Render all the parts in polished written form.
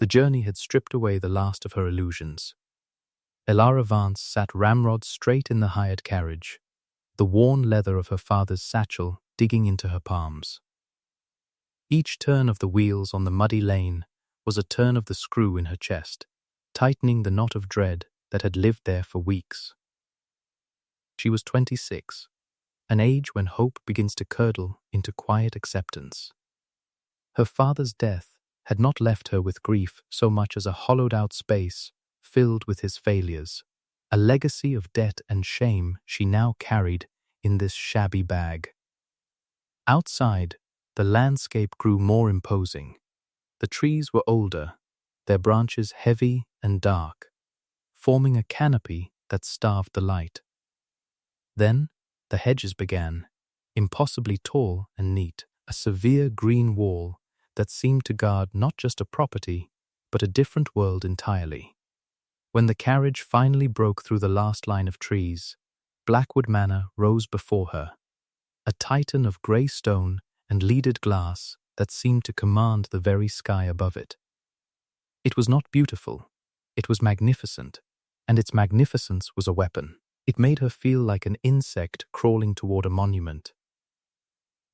The journey had stripped away the last of her illusions. Elara Vance sat ramrod straight in the hired carriage, the worn leather of her father's satchel digging into her palms. Each turn of the wheels on the muddy lane was a turn of the screw in her chest, tightening the knot of dread that had lived there for weeks. She was 26, an age when hope begins to curdle into quiet acceptance. Her father's death had not left her with grief so much as a hollowed-out space filled with his failures, a legacy of debt and shame she now carried in this shabby bag. Outside, the landscape grew more imposing. The trees were older, their branches heavy and dark, forming a canopy that starved the light. Then, the hedges began, impossibly tall and neat, a severe green wall that seemed to guard not just a property, but a different world entirely. When the carriage finally broke through the last line of trees, Blackwood Manor rose before her, a titan of grey stone and leaded glass that seemed to command the very sky above it. It was not beautiful, it was magnificent, and its magnificence was a weapon. It made her feel like an insect crawling toward a monument.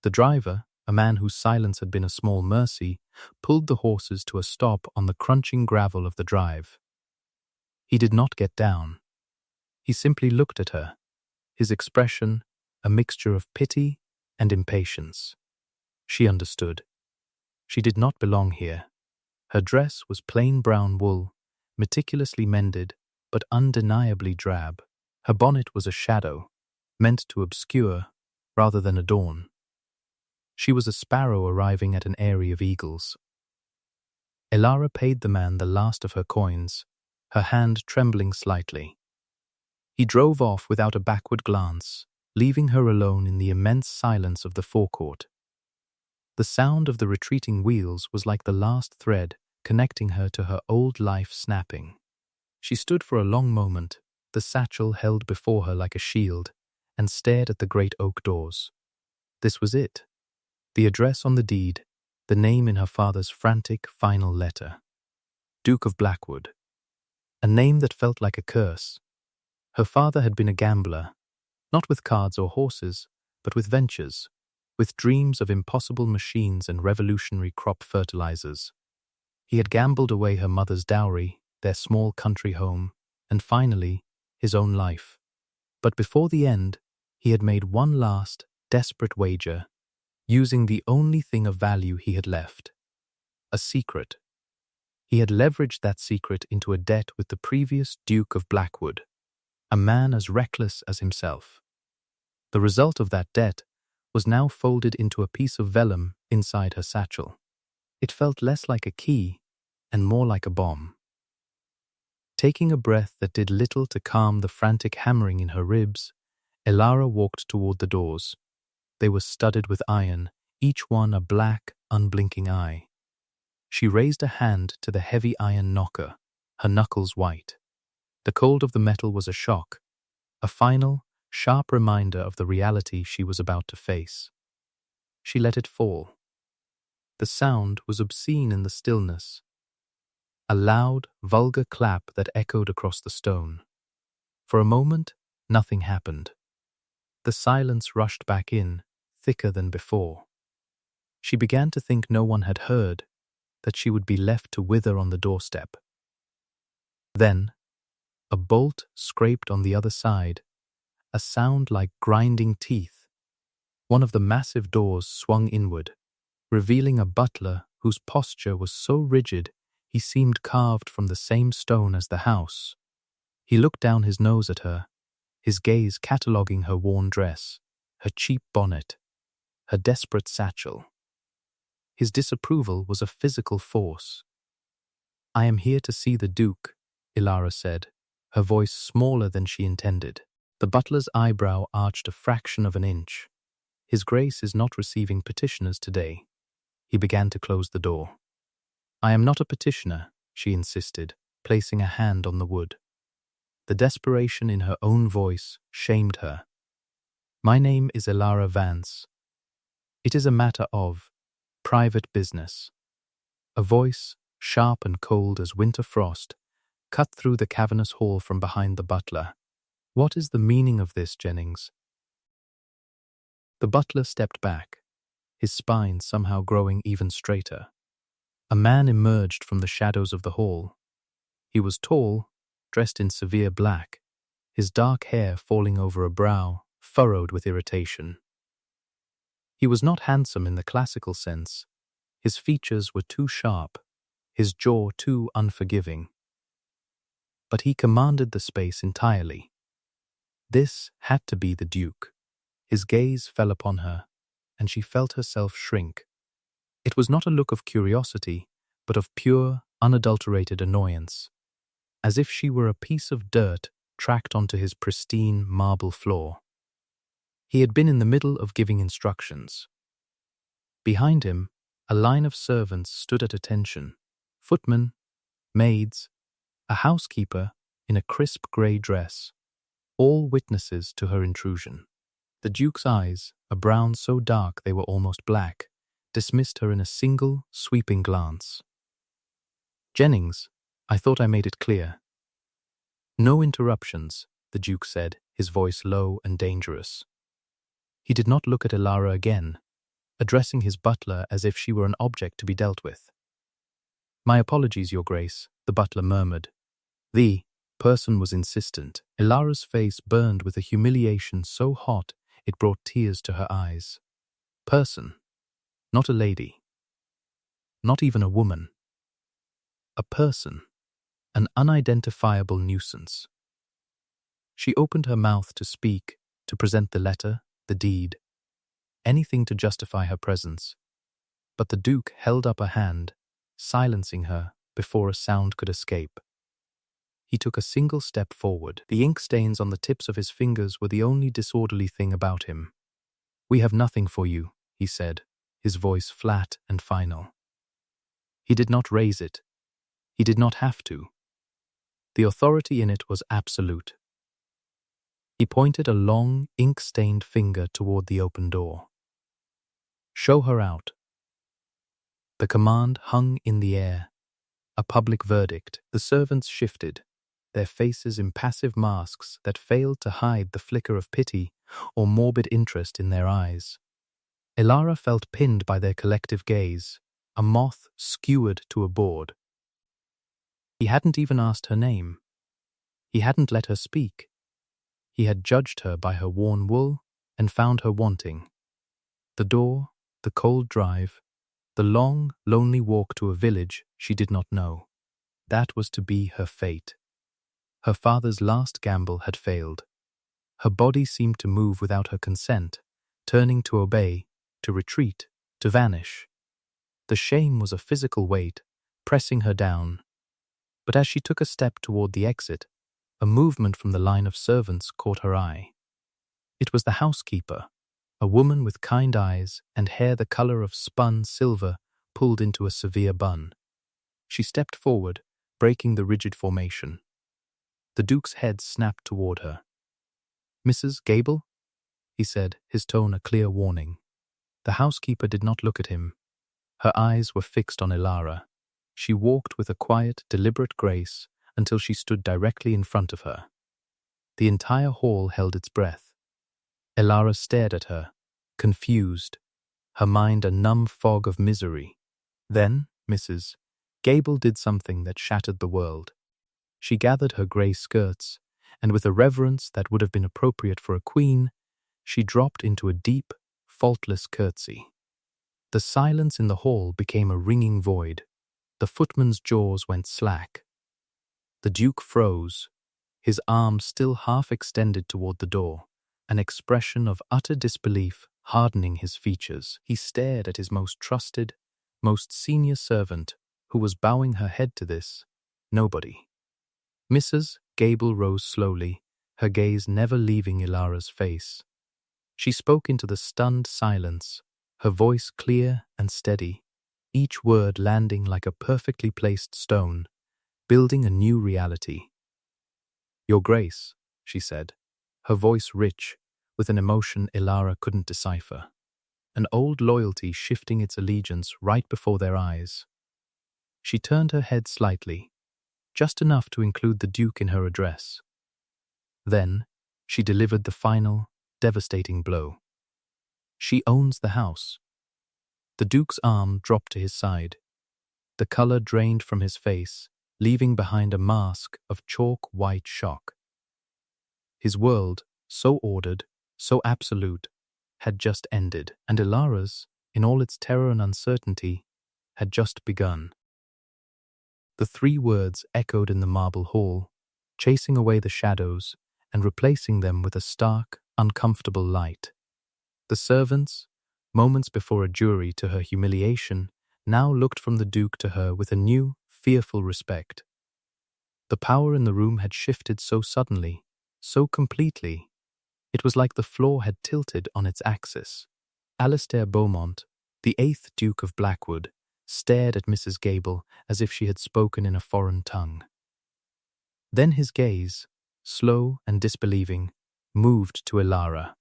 The driver, a man whose silence had been a small mercy, pulled the horses to a stop on the crunching gravel of the drive. He did not get down. He simply looked at her, his expression a mixture of pity and impatience. She understood. She did not belong here. Her dress was plain brown wool, meticulously mended, but undeniably drab. Her bonnet was a shadow, meant to obscure rather than adorn. She was a sparrow arriving at an eyrie of eagles. Elara paid the man the last of her coins, her hand trembling slightly. He drove off without a backward glance, leaving her alone in the immense silence of the forecourt. The sound of the retreating wheels was like the last thread connecting her to her old life snapping. She stood for a long moment, the satchel held before her like a shield, and stared at the great oak doors. This was it. The address on the deed, the name in her father's frantic final letter. Duke of Blackwood. A name that felt like a curse. Her father had been a gambler, not with cards or horses, but with ventures, with dreams of impossible machines and revolutionary crop fertilizers. He had gambled away her mother's dowry, their small country home, and finally, his own life. But before the end, he had made one last, desperate wager, using the only thing of value he had left. A secret. He had leveraged that secret into a debt with the previous Duke of Blackwood, a man as reckless as himself. The result of that debt was now folded into a piece of vellum inside her satchel. It felt less like a key and more like a bomb. Taking a breath that did little to calm the frantic hammering in her ribs, Elara walked toward the doors. They were studded with iron, each one a black, unblinking eye. She raised a hand to the heavy iron knocker, her knuckles white. The cold of the metal was a shock, a final, sharp reminder of the reality she was about to face. She let it fall. The sound was obscene in the stillness, a loud, vulgar clap that echoed across the stone. For a moment, nothing happened. The silence rushed back in, thicker than before. She began to think no one had heard, that she would be left to wither on the doorstep. Then, a bolt scraped on the other side, a sound like grinding teeth. One of the massive doors swung inward, revealing a butler whose posture was so rigid he seemed carved from the same stone as the house. He looked down his nose at her, his gaze cataloguing her worn dress, her cheap bonnet, her desperate satchel. His disapproval was a physical force. "I am here to see the Duke," Elara said, her voice smaller than she intended. The butler's eyebrow arched a fraction of an inch. "His Grace is not receiving petitioners today." He began to close the door. "I am not a petitioner," she insisted, placing a hand on the wood. The desperation in her own voice shamed her. "My name is Elara Vance. It is a matter of private business." A voice, sharp and cold as winter frost, cut through the cavernous hall from behind the butler. "What is the meaning of this, Jennings?" The butler stepped back, his spine somehow growing even straighter. A man emerged from the shadows of the hall. He was tall, dressed in severe black, his dark hair falling over a brow furrowed with irritation. He was not handsome in the classical sense. His features were too sharp, his jaw too unforgiving. But he commanded the space entirely. This had to be the Duke. His gaze fell upon her, and she felt herself shrink. It was not a look of curiosity, but of pure, unadulterated annoyance, as if she were a piece of dirt tracked onto his pristine marble floor. He had been in the middle of giving instructions. Behind him, a line of servants stood at attention, footmen, maids, a housekeeper in a crisp grey dress, all witnesses to her intrusion. The Duke's eyes, a brown so dark they were almost black, dismissed her in a single, sweeping glance. "Jennings, I thought I made it clear." "No interruptions," the Duke said, his voice low and dangerous. He did not look at Elara again, addressing his butler as if she were an object to be dealt with. "My apologies, Your Grace," the butler murmured. The person was insistent. Elara's face burned with a humiliation so hot it brought tears to her eyes. Person. Not a lady. Not even a woman. A person. An unidentifiable nuisance. She opened her mouth to speak, to present the letter, the deed, anything to justify her presence. But the Duke held up a hand, silencing her before a sound could escape. He took a single step forward. The ink stains on the tips of his fingers were the only disorderly thing about him. "We have nothing for you," he said, his voice flat and final. He did not raise it. He did not have to. The authority in it was absolute. He pointed a long, ink-stained finger toward the open door. "Show her out." The command hung in the air. A public verdict. The servants shifted, their faces impassive masks that failed to hide the flicker of pity or morbid interest in their eyes. Elara felt pinned by their collective gaze, a moth skewered to a board. He hadn't even asked her name. He hadn't let her speak. He had judged her by her worn wool and found her wanting. The door, the cold drive, the long, lonely walk to a village she did not know. That was to be her fate. Her father's last gamble had failed. Her body seemed to move without her consent, turning to obey, to retreat, to vanish. The shame was a physical weight, pressing her down. But as she took a step toward the exit, a movement from the line of servants caught her eye. It was the housekeeper, a woman with kind eyes and hair the color of spun silver pulled into a severe bun. She stepped forward, breaking the rigid formation. The Duke's head snapped toward her. "Mrs. Gable?" he said, his tone a clear warning. The housekeeper did not look at him. Her eyes were fixed on Elara. She walked with a quiet, deliberate grace until she stood directly in front of her. The entire hall held its breath. Elara stared at her, confused, her mind a numb fog of misery. Then, Mrs. Gable did something that shattered the world. She gathered her grey skirts, and with a reverence that would have been appropriate for a queen, she dropped into a deep, faultless curtsy. The silence in the hall became a ringing void. The footman's jaws went slack. The Duke froze, his arm still half extended toward the door, an expression of utter disbelief hardening his features. He stared at his most trusted, most senior servant, who was bowing her head to this nobody. Mrs. Gable rose slowly, her gaze never leaving Elara's face. She spoke into the stunned silence, her voice clear and steady, each word landing like a perfectly placed stone, building a new reality. "Your Grace," she said, her voice rich, with an emotion Elara couldn't decipher, an old loyalty shifting its allegiance right before their eyes. She turned her head slightly, just enough to include the Duke in her address. Then, she delivered the final, devastating blow. She owns the house. The Duke's arm dropped to his side. The color drained from his face, leaving behind a mask of chalk-white shock. His world, so ordered, so absolute, had just ended, and Ilara's, in all its terror and uncertainty, had just begun. The 3 words echoed in the marble hall, chasing away the shadows and replacing them with a stark, uncomfortable light. The servants, moments before a jury to her humiliation, now looked from the Duke to her with a new, fearful respect. The power in the room had shifted so suddenly, so completely. It was like the floor had tilted on its axis. Alastair Beaumont, the 8th Duke of Blackwood, stared at Mrs. Gable as if she had spoken in a foreign tongue. Then his gaze, slow and disbelieving, moved to Ilara.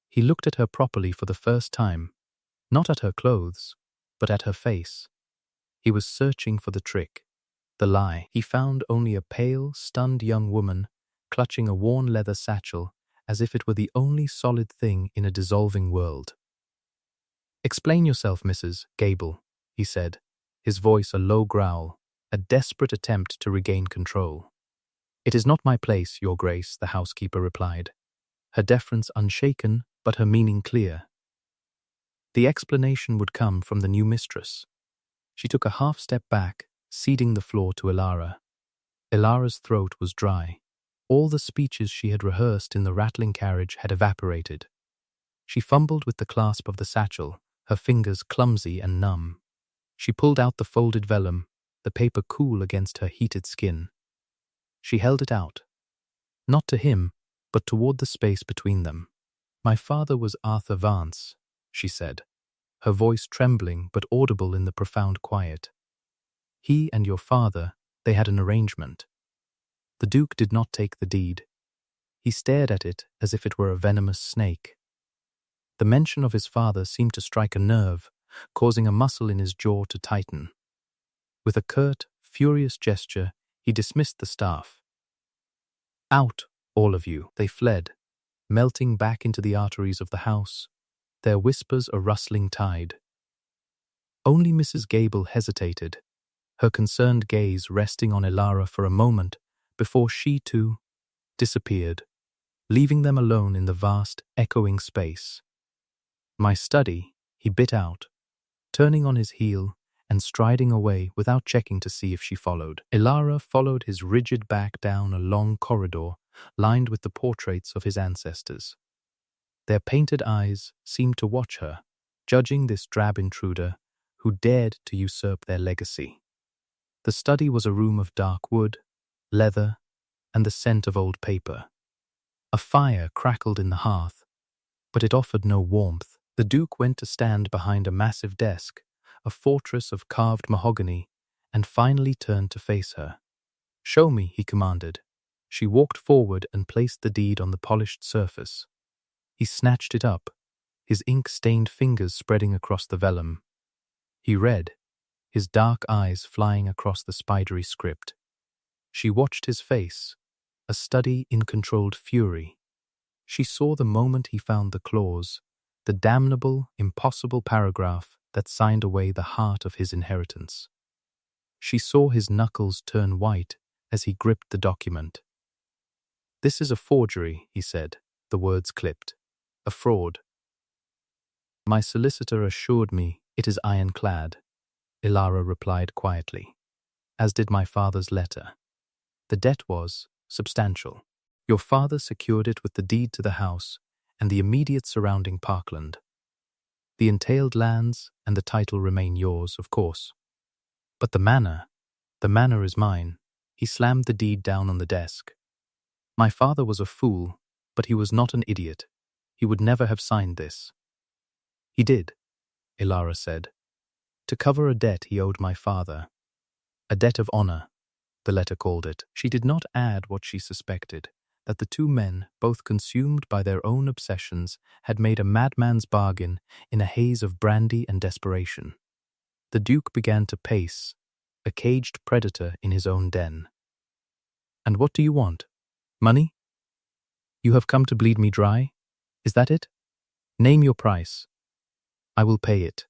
He looked at her properly for the first time, not at her clothes, but at her face. He was searching for the trick, the lie. He found only a pale, stunned young woman clutching a worn leather satchel as if it were the only solid thing in a dissolving world. "Explain yourself, Mrs. Gable," he said, his voice a low growl, a desperate attempt to regain control. "It is not my place, Your Grace," the housekeeper replied, her deference unshaken but her meaning clear. The explanation would come from the new mistress. She took a half-step back, ceding the floor to Ilara. Ilara's throat was dry. All the speeches she had rehearsed in the rattling carriage had evaporated. She fumbled with the clasp of the satchel, her fingers clumsy and numb. She pulled out the folded vellum, the paper cool against her heated skin. She held it out. Not to him, but toward the space between them. "My father was Arthur Vance," she said, her voice trembling but audible in the profound quiet. "He and your father, they had an arrangement." The Duke did not take the deed. He stared at it as if it were a venomous snake. The mention of his father seemed to strike a nerve, causing a muscle in his jaw to tighten. With a curt, furious gesture, he dismissed the staff. "Out, all of you," they fled, melting back into the arteries of the house, their whispers a rustling tide. Only Mrs. Gable hesitated, her concerned gaze resting on Ilara for a moment before she, too, disappeared, leaving them alone in the vast, echoing space. "My study," he bit out, turning on his heel and striding away without checking to see if she followed. Ilara followed his rigid back down a long corridor lined with the portraits of his ancestors. Their painted eyes seemed to watch her, judging this drab intruder who dared to usurp their legacy. The study was a room of dark wood, leather, and the scent of old paper. A fire crackled in the hearth, but it offered no warmth. The Duke went to stand behind a massive desk, a fortress of carved mahogany, and finally turned to face her. "Show me," he commanded. She walked forward and placed the deed on the polished surface. He snatched it up, his ink-stained fingers spreading across the vellum. He read, his dark eyes flying across the spidery script. She watched his face, a study in controlled fury. She saw the moment he found the clause, the damnable, impossible paragraph that signed away the heart of his inheritance. She saw his knuckles turn white as he gripped the document. "This is a forgery," he said, the words clipped. "A fraud. My solicitor assured me it is ironclad," Ilara replied quietly, "as did my father's letter. The debt was substantial. Your father secured it with the deed to the house and the immediate surrounding parkland. The entailed lands and the title remain yours, of course. But the manor is mine." He slammed the deed down on the desk. "My father was a fool, but he was not an idiot. He would never have signed this." "He did," Ilara said, "to cover a debt he owed my father. A debt of honor, the letter called it." She did not add what she suspected, that the two men, both consumed by their own obsessions, had made a madman's bargain in a haze of brandy and desperation. The Duke began to pace, a caged predator in his own den. "And what do you want? Money? You have come to bleed me dry? Is that it? Name your price. I will pay it.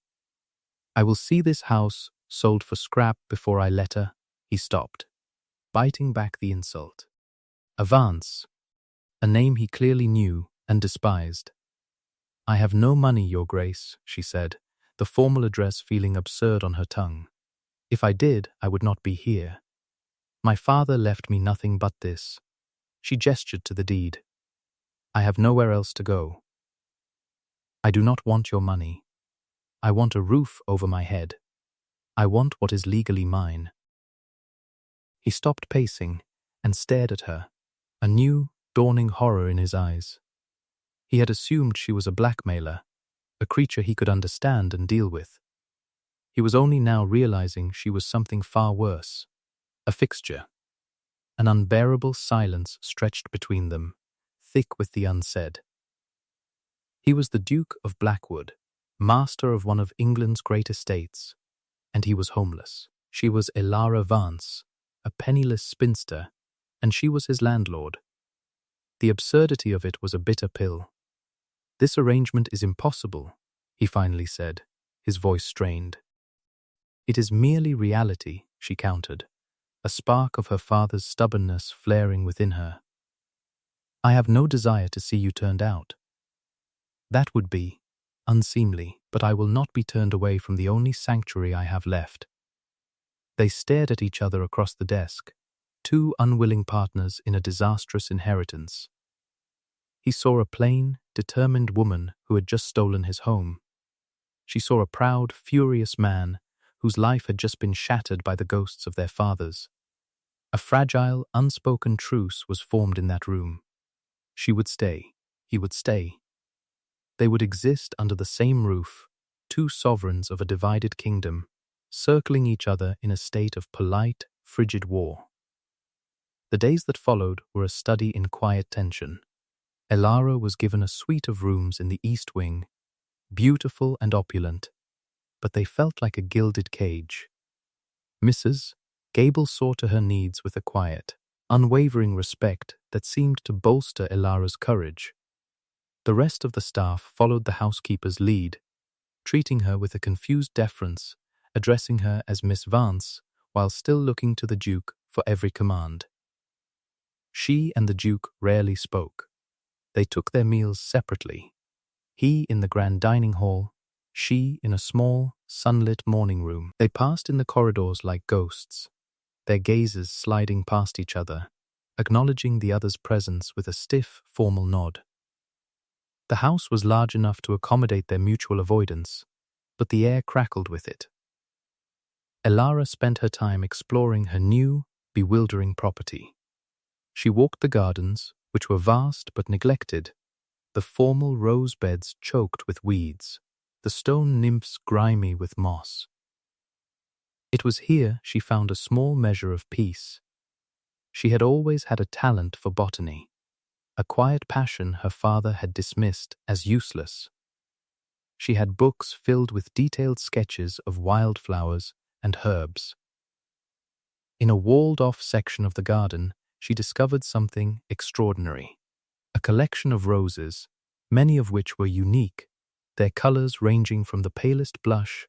I will see this house sold for scrap before I let her." He stopped, biting back the insult. "Avance," a name he clearly knew and despised. "I have no money, Your Grace," she said, the formal address feeling absurd on her tongue. "If I did, I would not be here. My father left me nothing but this." She gestured to the deed. "I have nowhere else to go. I do not want your money. I want a roof over my head. I want what is legally mine." He stopped pacing and stared at her, a new, dawning horror in his eyes. He had assumed she was a blackmailer, a creature he could understand and deal with. He was only now realizing she was something far worse, a fixture. An unbearable silence stretched between them, thick with the unsaid. He was the Duke of Blackwood, master of one of England's great estates, and he was homeless. She was Elara Vance, a penniless spinster, and she was his landlord. The absurdity of it was a bitter pill. "This arrangement is impossible," he finally said, his voice strained. "It is merely reality," she countered, a spark of her father's stubbornness flaring within her. "I have no desire to see you turned out. That would be unseemly, but I will not be turned away from the only sanctuary I have left." They stared at each other across the desk, two unwilling partners in a disastrous inheritance. He saw a plain, determined woman who had just stolen his home. She saw a proud, furious man whose life had just been shattered by the ghosts of their fathers. A fragile, unspoken truce was formed in that room. She would stay. He would stay. They would exist under the same roof, two sovereigns of a divided kingdom, circling each other in a state of polite, frigid war. The days that followed were a study in quiet tension. Elara was given a suite of rooms in the East Wing, beautiful and opulent, but they felt like a gilded cage. Mrs. Gable saw to her needs with a quiet, unwavering respect that seemed to bolster Elara's courage. The rest of the staff followed the housekeeper's lead, treating her with a confused deference, addressing her as Miss Vance, while still looking to the Duke for every command. She and the Duke rarely spoke. They took their meals separately, he in the grand dining hall, she in a small, sunlit morning room. They passed in the corridors like ghosts, their gazes sliding past each other, acknowledging the other's presence with a stiff, formal nod. The house was large enough to accommodate their mutual avoidance, but the air crackled with it. Elara spent her time exploring her new, bewildering property. She walked the gardens, which were vast but neglected, the formal rose beds choked with weeds, the stone nymphs grimy with moss. It was here she found a small measure of peace. She had always had a talent for botany, a quiet passion her father had dismissed as useless. She had books filled with detailed sketches of wildflowers and herbs. In a walled-off section of the garden, she discovered something extraordinary. A collection of roses, many of which were unique, their colors ranging from the palest blush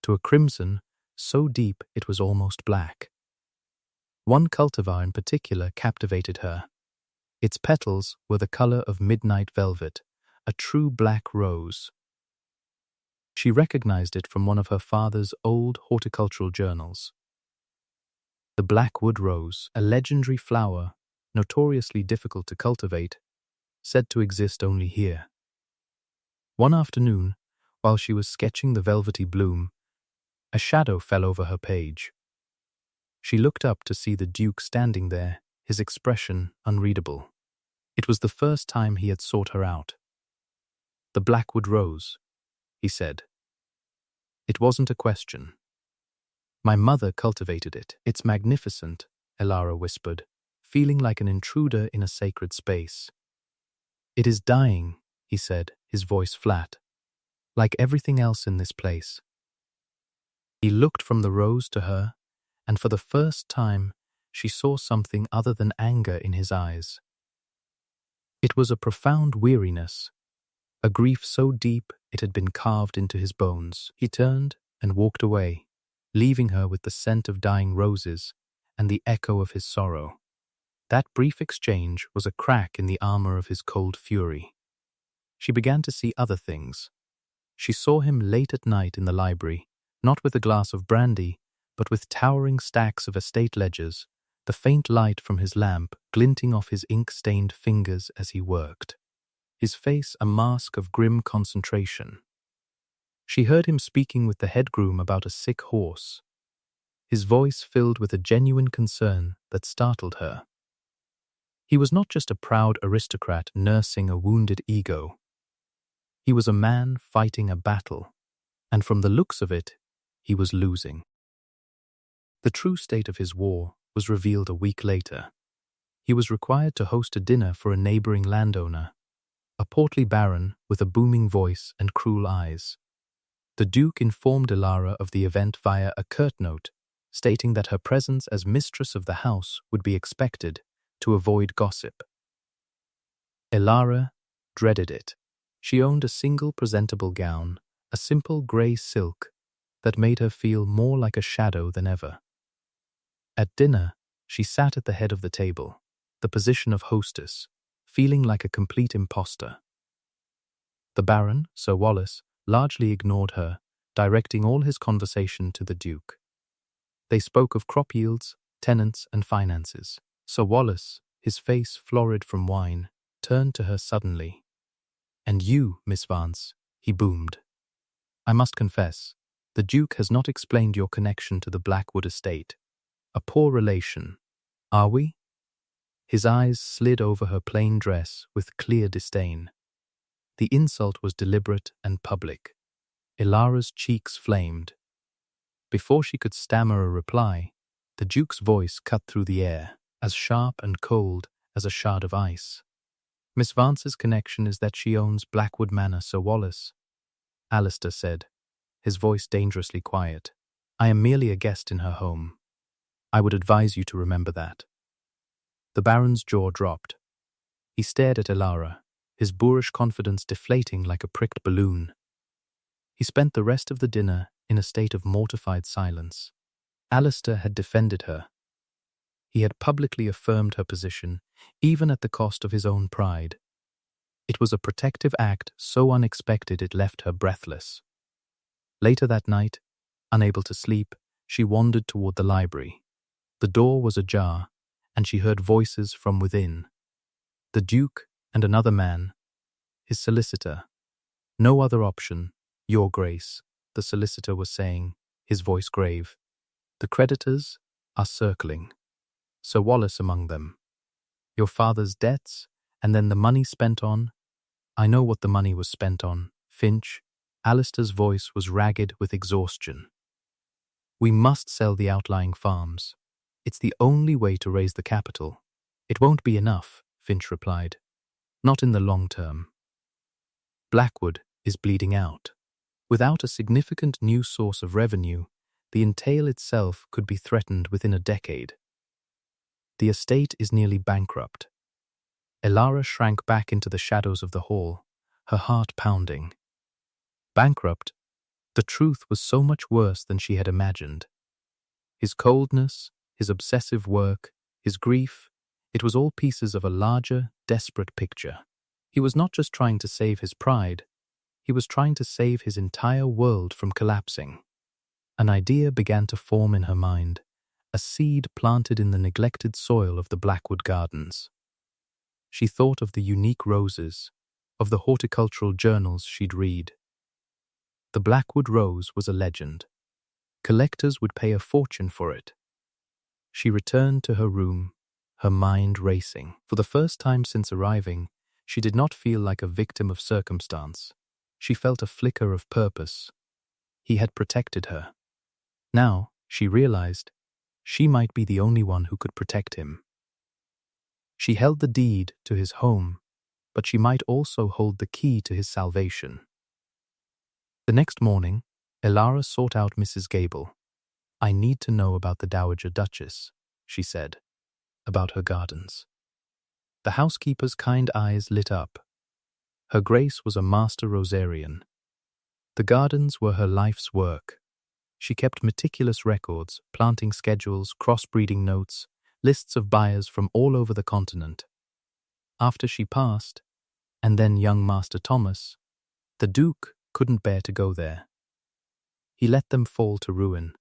to a crimson so deep it was almost black. One cultivar in particular captivated her. Its petals were the color of midnight velvet, a true black rose. She recognized it from one of her father's old horticultural journals. The Blackwood rose, a legendary flower, notoriously difficult to cultivate, said to exist only here. One afternoon, while she was sketching the velvety bloom, a shadow fell over her page. She looked up to see the Duke standing there, his expression unreadable. It was the first time he had sought her out. "The Blackwood rose," he said. "It wasn't a question. My mother cultivated it. It's magnificent," Elara whispered, feeling like an intruder in a sacred space. "It is dying," he said, his voice flat, "like everything else in this place." He looked from the rose to her, and for the first time she saw something other than anger in his eyes. It was a profound weariness, a grief so deep it had been carved into his bones. He turned and walked away, leaving her with the scent of dying roses and the echo of his sorrow. That brief exchange was a crack in the armor of his cold fury. She began to see other things. She saw him late at night in the library, not with a glass of brandy, but with towering stacks of estate ledgers, the faint light from his lamp glinting off his ink-stained fingers as he worked, his face a mask of grim concentration. She heard him speaking with the head groom about a sick horse, his voice filled with a genuine concern that startled her. He was not just a proud aristocrat nursing a wounded ego. He was a man fighting a battle, and from the looks of it, he was losing. The true state of his war was revealed a week later. He was required to host a dinner for a neighboring landowner, a portly baron with a booming voice and cruel eyes. The Duke informed Elara of the event via a curt note, stating that her presence as mistress of the house would be expected to avoid gossip. Elara dreaded it. She owned a single presentable gown, a simple grey silk, that made her feel more like a shadow than ever. At dinner, she sat at the head of the table, the position of hostess, feeling like a complete imposter. The Baron, Sir Wallace, largely ignored her, directing all his conversation to the Duke. They spoke of crop yields, tenants, and finances. Sir Wallace, his face florid from wine, turned to her suddenly. "And you, Miss Vance," he boomed. "I must confess, the Duke has not explained your connection to the Blackwood estate. A poor relation, are we?" His eyes slid over her plain dress with clear disdain. The insult was deliberate and public. Elara's cheeks flamed. Before she could stammer a reply, the Duke's voice cut through the air, as sharp and cold as a shard of ice. "Miss Vance's connection is that she owns Blackwood Manor, Sir Wallace," Alistair said, his voice dangerously quiet. "I am merely a guest in her home. I would advise you to remember that." The Baron's jaw dropped. He stared at Elara, his boorish confidence deflating like a pricked balloon. He spent the rest of the dinner in a state of mortified silence. Alistair had defended her. He had publicly affirmed her position, even at the cost of his own pride. It was a protective act so unexpected it left her breathless. Later that night, unable to sleep, she wandered toward the library. The door was ajar, and she heard voices from within. The Duke and another man, his solicitor. "No other option, Your Grace," the solicitor was saying, his voice grave. "The creditors are circling, Sir Wallace among them. Your father's debts, and then the money spent on—" "I know what the money was spent on, Finch." Alistair's voice was ragged with exhaustion. "We must sell the outlying farms. It's the only way to raise the capital." "It won't be enough," Finch replied. "Not in the long term. Blackwood is bleeding out. Without a significant new source of revenue, the entail itself could be threatened within a decade. The estate is nearly bankrupt." Elara shrank back into the shadows of the hall, her heart pounding. Bankrupt? The truth was so much worse than she had imagined. His coldness, his obsessive work, his grief, it was all pieces of a larger, desperate picture. He was not just trying to save his pride, he was trying to save his entire world from collapsing. An idea began to form in her mind, a seed planted in the neglected soil of the Blackwood gardens. She thought of the unique roses, of the horticultural journals she'd read. The Blackwood rose was a legend. Collectors would pay a fortune for it. She returned to her room, her mind racing. For the first time since arriving, she did not feel like a victim of circumstance. She felt a flicker of purpose. He had protected her. Now, she realized, she might be the only one who could protect him. She held the deed to his home, but she might also hold the key to his salvation. The next morning, Elara sought out Mrs. Gable. "I need to know about the Dowager Duchess," she said, "about her gardens." The housekeeper's kind eyes lit up. Her Grace was a master rosarian. The gardens were her life's work. She kept meticulous records, planting schedules, crossbreeding notes, lists of buyers from all over the continent. After she passed, and then young Master Thomas, the Duke couldn't bear to go there. He let them fall to ruin.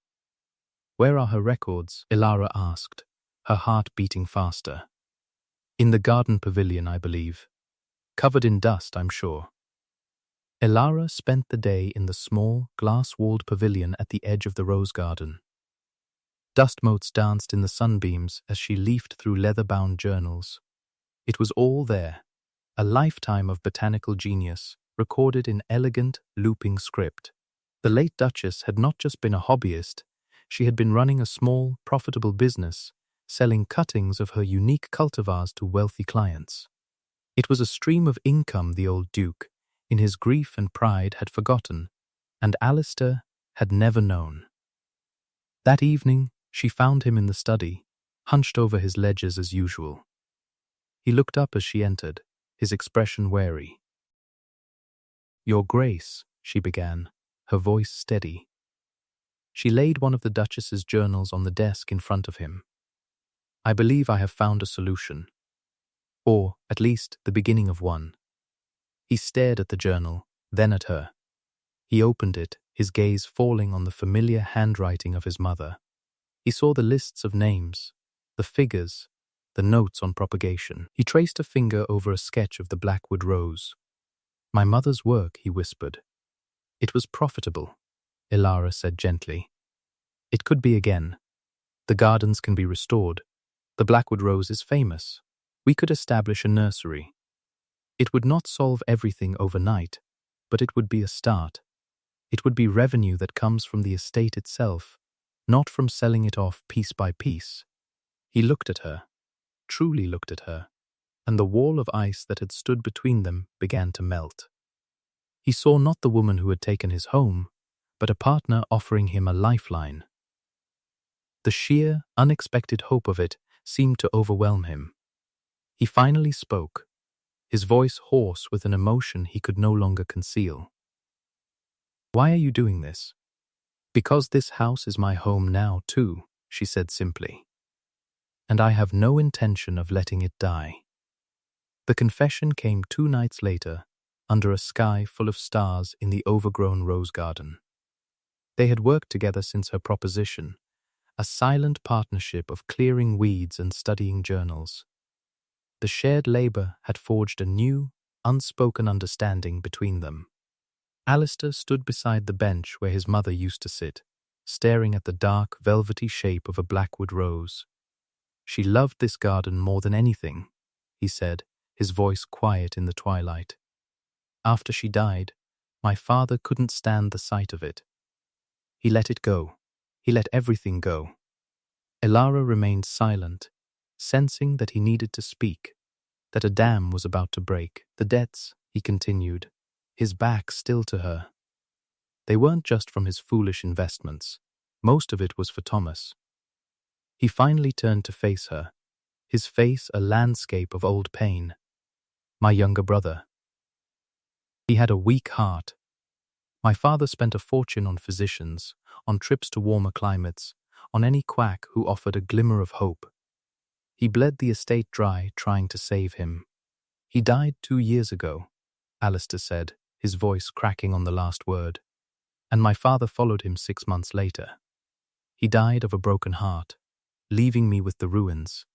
"Where are her records?" Ilara asked, her heart beating faster. "In the garden pavilion, I believe. Covered in dust, I'm sure." Ilara spent the day in the small, glass-walled pavilion at the edge of the rose garden. Dust motes danced in the sunbeams as she leafed through leather-bound journals. It was all there, a lifetime of botanical genius, recorded in elegant, looping script. The late Duchess had not just been a hobbyist, she had been running a small, profitable business, selling cuttings of her unique cultivars to wealthy clients. It was a stream of income the old Duke, in his grief and pride, had forgotten, and Alistair had never known. That evening, she found him in the study, hunched over his ledgers as usual. He looked up as she entered, his expression wary. "Your Grace," she began, her voice steady. She laid one of the Duchess's journals on the desk in front of him. "I believe I have found a solution. Or, at least, the beginning of one." He stared at the journal, then at her. He opened it, his gaze falling on the familiar handwriting of his mother. He saw the lists of names, the figures, the notes on propagation. He traced a finger over a sketch of the Blackwood rose. "My mother's work," he whispered. "It was profitable," Ilara said gently. "It could be again. The gardens can be restored. The Blackwood rose is famous. We could establish a nursery. It would not solve everything overnight, but it would be a start. It would be revenue that comes from the estate itself, not from selling it off piece by piece." He looked at her, truly looked at her, and the wall of ice that had stood between them began to melt. He saw not the woman who had taken his home, but a partner offering him a lifeline. The sheer, unexpected hope of it seemed to overwhelm him. He finally spoke, his voice hoarse with an emotion he could no longer conceal. "Why are you doing this?" "Because this house is my home now, too," she said simply. "And I have no intention of letting it die." The confession came 2 nights later, under a sky full of stars in the overgrown rose garden. They had worked together since her proposition, a silent partnership of clearing weeds and studying journals. The shared labor had forged a new, unspoken understanding between them. Alistair stood beside the bench where his mother used to sit, staring at the dark, velvety shape of a Blackwood rose. "She loved this garden more than anything," he said, his voice quiet in the twilight. "After she died, my father couldn't stand the sight of it. He let it go. He let everything go." Ilara remained silent, sensing that he needed to speak, that a dam was about to break. "The debts," he continued, his back still to her. "They weren't just from his foolish investments. Most of it was for Thomas." He finally turned to face her, his face a landscape of old pain. "My younger brother. He had a weak heart. My father spent a fortune on physicians, on trips to warmer climates, on any quack who offered a glimmer of hope. He bled the estate dry trying to save him. He died 2 years ago," Alistair said, his voice cracking on the last word. "And my father followed him 6 months later. He died of a broken heart, leaving me with the ruins.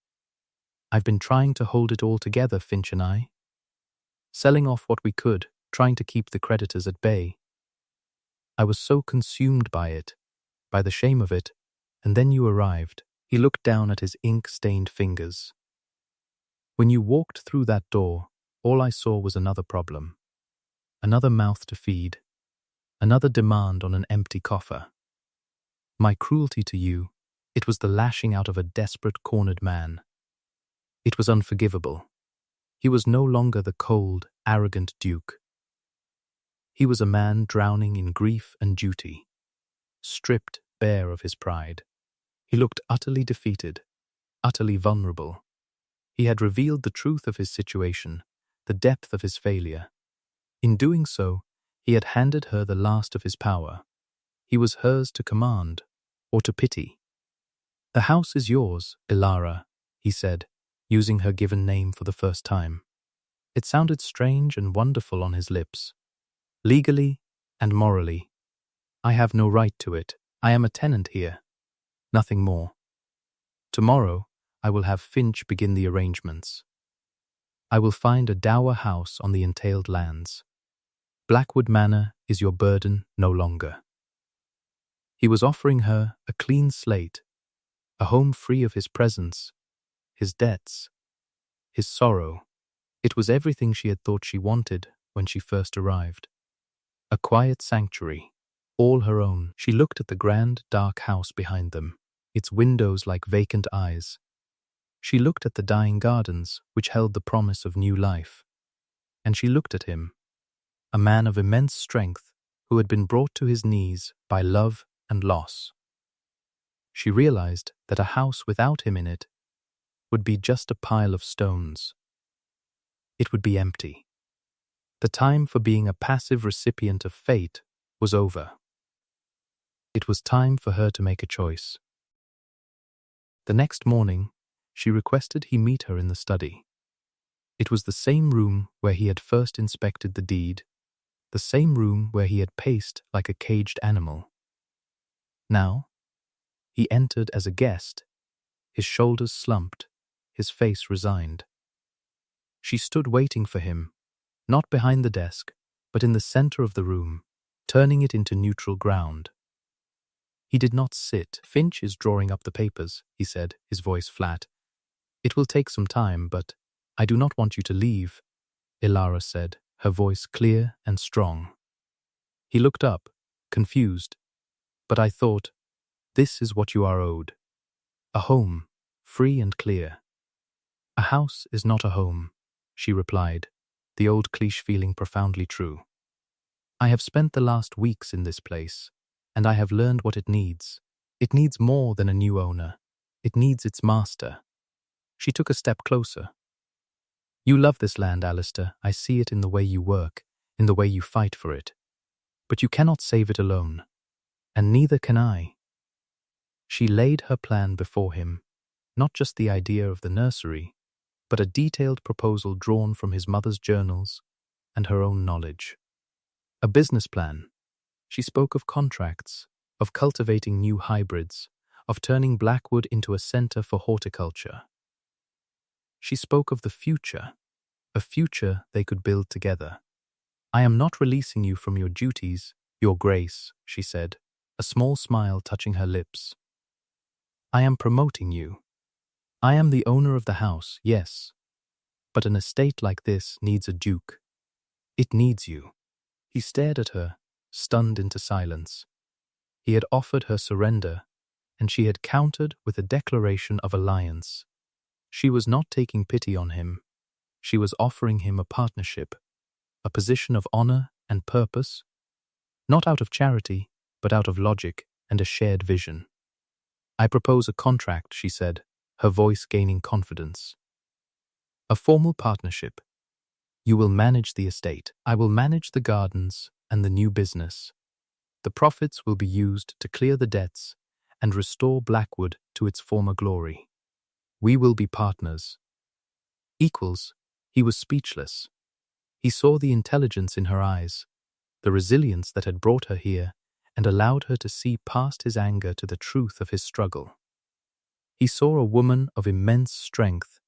I've been trying to hold it all together, Finch and I. Selling off what we could, trying to keep the creditors at bay. I was so consumed by it, by the shame of it, and then you arrived." He looked down at his ink-stained fingers. "When you walked through that door, all I saw was another problem. Another mouth to feed. Another demand on an empty coffer. My cruelty to you, it was the lashing out of a desperate, cornered man. It was unforgivable. He was no longer the cold, arrogant Duke. He was a man drowning in grief and duty, stripped, bare of his pride. He looked utterly defeated, utterly vulnerable. He had revealed the truth of his situation, the depth of his failure. In doing so, he had handed her the last of his power. He was hers to command, or to pity. "The house is yours, Ilara," he said, using her given name for the first time. It sounded strange and wonderful on his lips. "Legally and morally. I have no right to it. I am a tenant here. Nothing more. Tomorrow, I will have Finch begin the arrangements. I will find a dower house on the entailed lands. Blackwood Manor is your burden no longer." He was offering her a clean slate, a home free of his presence, his debts, his sorrow. It was everything she had thought she wanted when she first arrived. A quiet sanctuary, all her own. She looked at the grand, dark house behind them, its windows like vacant eyes. She looked at the dying gardens, which held the promise of new life. And she looked at him, a man of immense strength who had been brought to his knees by love and loss. She realized that a house without him in it would be just a pile of stones. It would be empty. The time for being a passive recipient of fate was over. It was time for her to make a choice. The next morning, she requested he meet her in the study. It was the same room where he had first inspected the deed, the same room where he had paced like a caged animal. Now, he entered as a guest, his shoulders slumped, his face resigned. She stood waiting for him, not behind the desk, but in the center of the room, turning it into neutral ground. He did not sit. "Finch is drawing up the papers," he said, his voice flat. "It will take some time, but I do not want you to leave," Ilara said, her voice clear and strong. He looked up, confused. "But I thought, this is what you are owed. A home, free and clear." "A house is not a home," she replied, the old cliché feeling profoundly true. "I have spent the last weeks in this place, and I have learned what it needs. It needs more than a new owner. It needs its master." She took a step closer. "You love this land, Alistair. I see it in the way you work, in the way you fight for it. But you cannot save it alone. And neither can I." She laid her plan before him, not just the idea of the nursery, but a detailed proposal drawn from his mother's journals and her own knowledge. A business plan. She spoke of contracts, of cultivating new hybrids, of turning Blackwood into a center for horticulture. She spoke of the future, a future they could build together. "I am not releasing you from your duties, Your Grace," she said, a small smile touching her lips. "I am promoting you. I am the owner of the house, yes, but an estate like this needs a duke. It needs you." He stared at her, stunned into silence. He had offered her surrender, and she had countered with a declaration of alliance. She was not taking pity on him. She was offering him a partnership, a position of honor and purpose, not out of charity, but out of logic and a shared vision. "I propose a contract," she said, her voice gaining confidence. "A formal partnership. You will manage the estate. I will manage the gardens and the new business. The profits will be used to clear the debts and restore Blackwood to its former glory. We will be partners." Equals. He was speechless. He saw the intelligence in her eyes, the resilience that had brought her here and allowed her to see past his anger to the truth of his struggle. He saw a woman of immense strength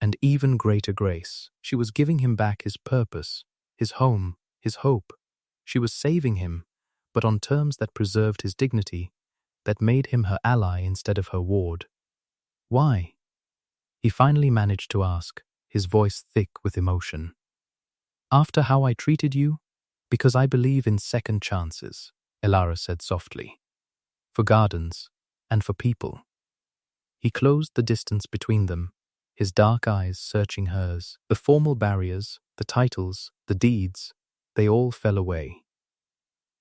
and even greater grace. She was giving him back his purpose, his home, his hope. She was saving him, but on terms that preserved his dignity, that made him her ally instead of her ward. "Why?" he finally managed to ask, his voice thick with emotion. "After how I treated you? Because I believe in second chances," Ilara said softly. "For gardens and for people." He closed the distance between them, his dark eyes searching hers. The formal barriers, the titles, the deeds, they all fell away.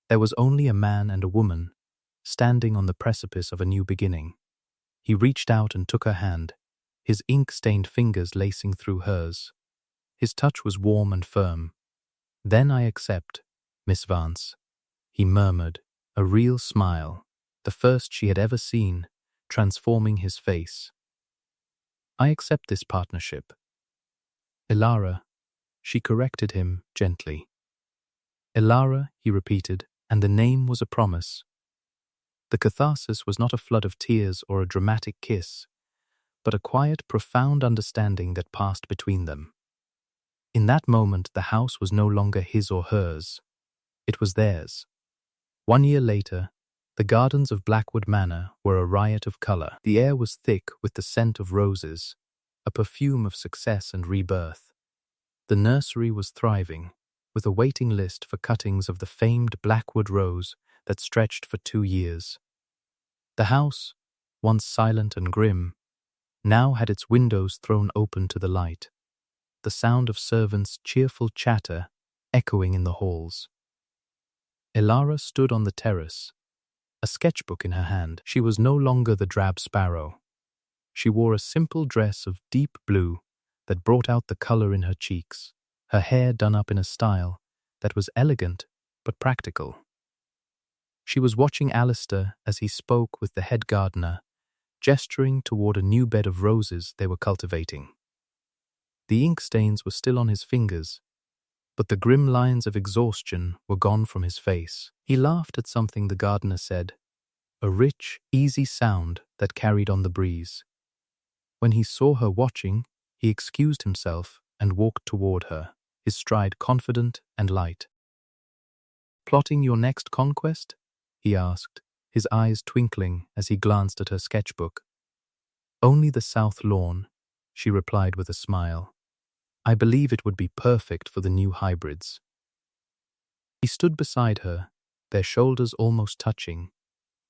There was only a man and a woman, standing on the precipice of a new beginning. He reached out and took her hand, his ink-stained fingers lacing through hers. His touch was warm and firm. "Then I accept, Miss Vance," he murmured, a real smile, the first she had ever seen, transforming his face. "I accept this partnership." "Elara," she corrected him gently. "Elara," he repeated, and the name was a promise. The catharsis was not a flood of tears or a dramatic kiss, but a quiet, profound understanding that passed between them. In that moment, the house was no longer his or hers. It was theirs. 1 year later, the gardens of Blackwood Manor were a riot of color. The air was thick with the scent of roses, a perfume of success and rebirth. The nursery was thriving, with a waiting list for cuttings of the famed Blackwood rose that stretched for 2 years. The house, once silent and grim, now had its windows thrown open to the light, the sound of servants' cheerful chatter echoing in the halls. Elara stood on the terrace, a sketchbook in her hand. She was no longer the drab sparrow. She wore a simple dress of deep blue that brought out the color in her cheeks, her hair done up in a style that was elegant but practical. She was watching Alistair as he spoke with the head gardener, gesturing toward a new bed of roses they were cultivating. The ink stains were still on his fingers, but the grim lines of exhaustion were gone from his face. He laughed at something the gardener said, a rich, easy sound that carried on the breeze. When he saw her watching, he excused himself and walked toward her, his stride confident and light. "Plotting your next conquest?" he asked, his eyes twinkling as he glanced at her sketchbook. "Only the south lawn," she replied with a smile. "I believe it would be perfect for the new hybrids." He stood beside her, their shoulders almost touching,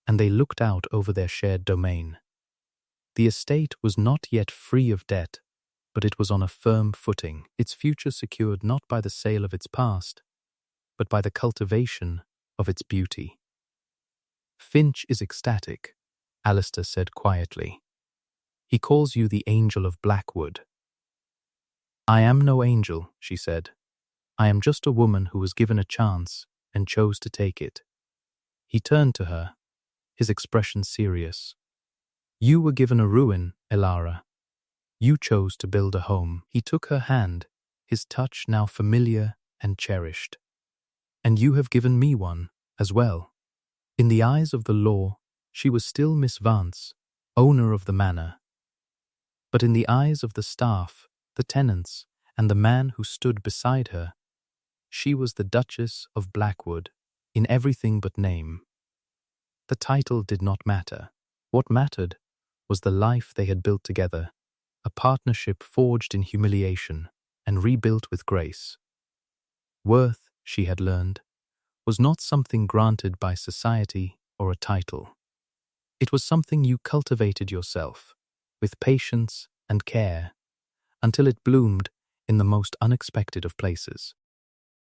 and they looked out over their shared domain. The estate was not yet free of debt, but it was on a firm footing, its future secured not by the sale of its past, but by the cultivation of its beauty. "Finch is ecstatic," Alistair said quietly. "He calls you the Angel of Blackwood." "I am no angel," she said. "I am just a woman who was given a chance and chose to take it." He turned to her, his expression serious. "You were given a ruin, Elara. You chose to build a home." He took her hand, his touch now familiar and cherished. "And you have given me one, as well." In the eyes of the law, she was still Miss Vance, owner of the manor. But in the eyes of the staff, the tenants, and the man who stood beside her, she was the Duchess of Blackwood, in everything but name. The title did not matter. What mattered was the life they had built together, a partnership forged in humiliation and rebuilt with grace. Worth, she had learned, was not something granted by society or a title. It was something you cultivated yourself, with patience and care, until it bloomed in the most unexpected of places.